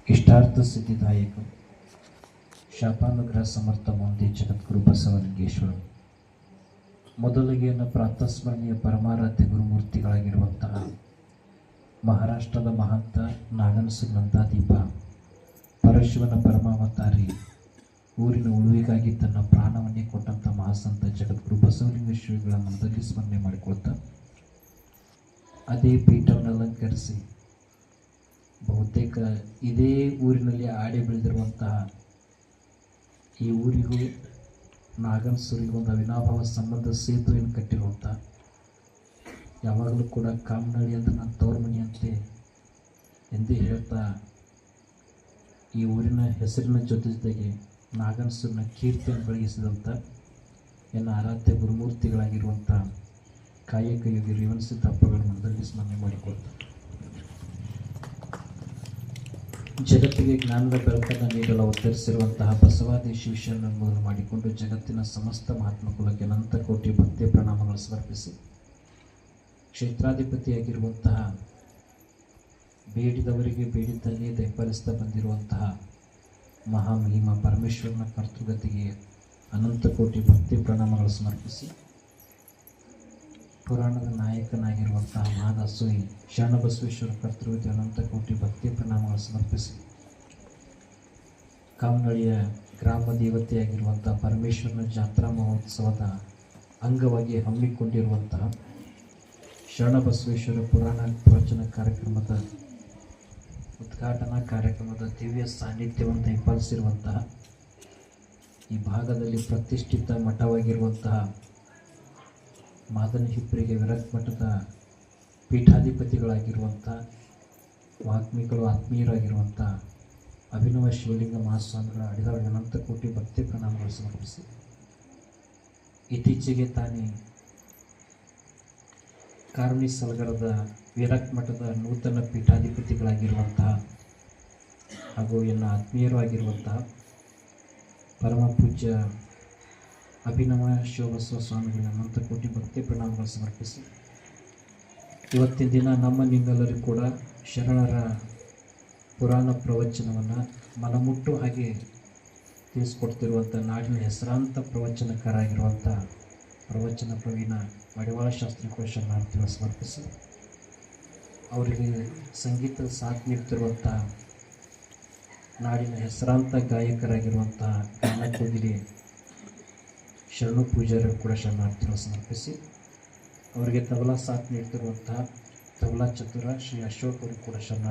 ಇಷ್ಟಾರ್ಥ ಸಿದ್ಧಿದಾಯಕ ಶಾಪಾನುಗ್ರಹ ಸಮರ್ಥ ಮುಂದೆ ಜಗದ್ಗುರು ಬಸವಲಿಂಗೇಶ್ವರ ಮೊದಲಿಗೆ ಪ್ರಾತಸ್ಮರಣೀಯ ಪರಮಾರಾಧ್ಯ ಗುರುಮೂರ್ತಿಗಳಾಗಿರುವಂತಹ ಮಹಾರಾಷ್ಟ್ರದ ಮಹಂತ ನಾಗನಸು ನಂದಾದೀಪ ಪರಶಿವನ ಪರಮಾವತಾರಿ ಊರಿನ ಉಳುವಿಗಾಗಿ ತನ್ನ ಪ್ರಾಣವನ್ನೇ ಕೊಟ್ಟಂಥ ಮಹಾಸಂತ ಜಗದ್ಗುರು ಬಸವಲಿಂಗೇಶ್ವರಿಗಳ ಮನದಲ್ಲಿ ಸ್ಮರಣೆ ಮಾಡಿಕೊಳ್ತಾ ಅದೇ ಪೀಠವನ್ನು ಅಲಂಕರಿಸಿ ಬಹುತೇಕ ಇದೇ ಊರಿನಲ್ಲಿ ಆಡಿ ಬೆಳೆದಿರುವಂತಹ ಈ ಊರಿಗೂ ನಾಗನಸೂರಿಗೂ ಒಂದು ಅವಿನಾಭಾವ ಸಂಬಂಧ ಸೇತುವೆಯನ್ನು ಕಟ್ಟಿರುವಂಥ ಯಾವಾಗಲೂ ಕೂಡ ಕಾಮನಹಳ್ಳಿ ಅಂತ ನನ್ನ ತವ್ರ ಮನೆಯಂತೆ ಎಂದೇ ಹೇಳ್ತಾ ಈ ಊರಿನ ಹೆಸರಿನ ಜೊತೆಗೆ ನಾಗನಸೂರಿನ ಕೀರ್ತಿಯನ್ನು ಬೆಳಗಿಸಿದಂಥ ಎಲ್ಲ ಆರಾಧ್ಯ ಗುರುಮೂರ್ತಿಗಳಾಗಿರುವಂಥ ಕಾಯಕ ಯೋಗಿ ರೇವಣ ಸಿದ್ದಪ್ಪಗಳ ಮನದಲ್ಲಿ ಸ್ಮರಣೆ ಮಾಡಿಕೊಳ್ತಾರೆ. ಜಗತ್ತಿಗೆ ಜ್ಞಾನದ ಬೆಳಕನ್ನು ನೀಡಲು ಅವತರಿಸಿರುವಂತಹ ಬಸವಾದೇಶಿ ವಿಷಯವನ್ನು ಮೊದಲು ಮಾಡಿಕೊಂಡು ಜಗತ್ತಿನ ಸಮಸ್ತ ಮಹಾತ್ಮ ಕುಲಕ್ಕೆ ಅನಂತ ಕೋಟಿ ಭಕ್ತಿ ಪ್ರಣಾಮಗಳು ಸಮರ್ಪಿಸಿ ಕ್ಷೇತ್ರಾಧಿಪತಿಯಾಗಿರುವಂತಹ ಬೇಡಿದವರಿಗೆ ಬೇಡಿದ್ದನ್ನೇ ಬೆಂಬಲಿಸ್ತಾ ಬಂದಿರುವಂತಹ ಮಹಾಮಹಿಮ ಪರಮೇಶ್ವರನ ಕರ್ತೃಗತಿಗೆ ಅನಂತ ಕೋಟಿ ಭಕ್ತಿ ಪ್ರಣಾಮಗಳು ಸಮರ್ಪಿಸಿ ಪುರಾಣದ ನಾಯಕನಾಗಿರುವಂತಹ ಮಹಾದಾಸೋಹಿ ಶರಣಬಸವೇಶ್ವರ ಕರ್ತೃಗತಿ ಅನಂತ ಕೋಟಿ ಭಕ್ತಿ ಪ್ರಣಾಮಗಳು ಸಮರ್ಪಿಸಿ ಕಾಮನಹಳ್ಳಿಯ ಗ್ರಾಮ ದೇವತೆಯಾಗಿರುವಂತಹ ಪರಮೇಶ್ವರನ ಜಾತ್ರಾ ಮಹೋತ್ಸವದ ಅಂಗವಾಗಿ ಹಮ್ಮಿಕೊಂಡಿರುವಂತಹ ಶರಣಬಸವೇಶ್ವರ ಪುರಾಣ ಪ್ರವಚನ ಕಾರ್ಯಕ್ರಮದ ಉದ್ಘಾಟನಾ ಕಾರ್ಯಕ್ರಮದ ದಿವ್ಯ ಸಾನ್ನಿಧ್ಯವನ್ನು ಹಿಂಬಾಲಿಸಿರುವಂತಹ ಈ ಭಾಗದಲ್ಲಿ ಪ್ರತಿಷ್ಠಿತ ಮಠವಾಗಿರುವಂತಹ ಮಾದನಹಿಪ್ಪರಿಗೆ ವಿರಕ್ತ ಮಠದ ಪೀಠಾಧಿಪತಿಗಳಾಗಿರುವಂಥ ವಾಗ್ಮಿಗಳು ಆತ್ಮೀಯರಾಗಿರುವಂಥ ಅಭಿನವ ಶಿವಲಿಂಗ ಮಹಾಸ್ವಾಮಿಗಳ ಅಡಿದವರಿಗೆ ಅನಂತ ಕೋಟಿ ಭಕ್ತಿ ಪ್ರಣಾಮಗಳು ಸಮರ್ಪಿಸಿ ಇತ್ತೀಚೆಗೆ ತಾನೇ ಕಾರುಣಿ ಸಲಗರದ ವಿರಕ್ತ ಮಠದ ನೂತನ ಪೀಠಾಧಿಪತಿಗಳಾಗಿರುವಂತಹ ಹಾಗೂ ಎಲ್ಲ ಆತ್ಮೀಯರು ಆಗಿರುವಂತಹ ಪರಮ ಪೂಜ್ಯ ಅಭಿನವ ಶಿವಬಸವ ಸ್ವಾಮಿಗಳ ಅನಂತ ಕೋಟಿ ಭಕ್ತಿ ಪ್ರಣಾಮಗಳು ಸಮರ್ಪಿಸಿ ಇವತ್ತಿನ ದಿನ ನಮ್ಮ ನಿಮ್ಮೆಲ್ಲರಿಗೂ ಕೂಡ ಶರಣರ ಪುರಾಣ ಪ್ರವಚನವನ್ನು ಮನಮುಟ್ಟು ಹಾಗೆ ತಿಳಿಸ್ಕೊಡ್ತಿರುವಂಥ ನಾಡಿನ ಹೆಸರಾಂತ ಪ್ರವಚನಕಾರಾಗಿರುವಂಥ ಪ್ರವಚನ ಪ್ರವೀಣ ಮಡಿವಾಳ ಶಾಸ್ತ್ರಿಗಳ ಶರಣಾರ್ಥಿಗಳು ಸಮರ್ಪಿಸಿ ಅವರಿಗೆ ಸಂಗೀತದ ಸಾಥ್ ನೀಡ್ತಿರುವಂಥ ನಾಡಿನ ಹೆಸರಾಂತ ಗಾಯಕರಾಗಿರುವಂಥ ಗಾನಕೋಗಿರಿ ಶರಣು ಪೂಜಾರಿಗಳು ಕೂಡ ಶರಣಾರ್ಥಿಗಳು ಸಮರ್ಪಿಸಿ ಅವರಿಗೆ ತಬಲಾ ಸಾಥ್ ನೀಡ್ತಿರುವಂತಹ ತಬಲಾ ಚತುರ ಶ್ರೀ ಅಶೋಕ್ ಅವರು ಕೂಡ ಶರಣ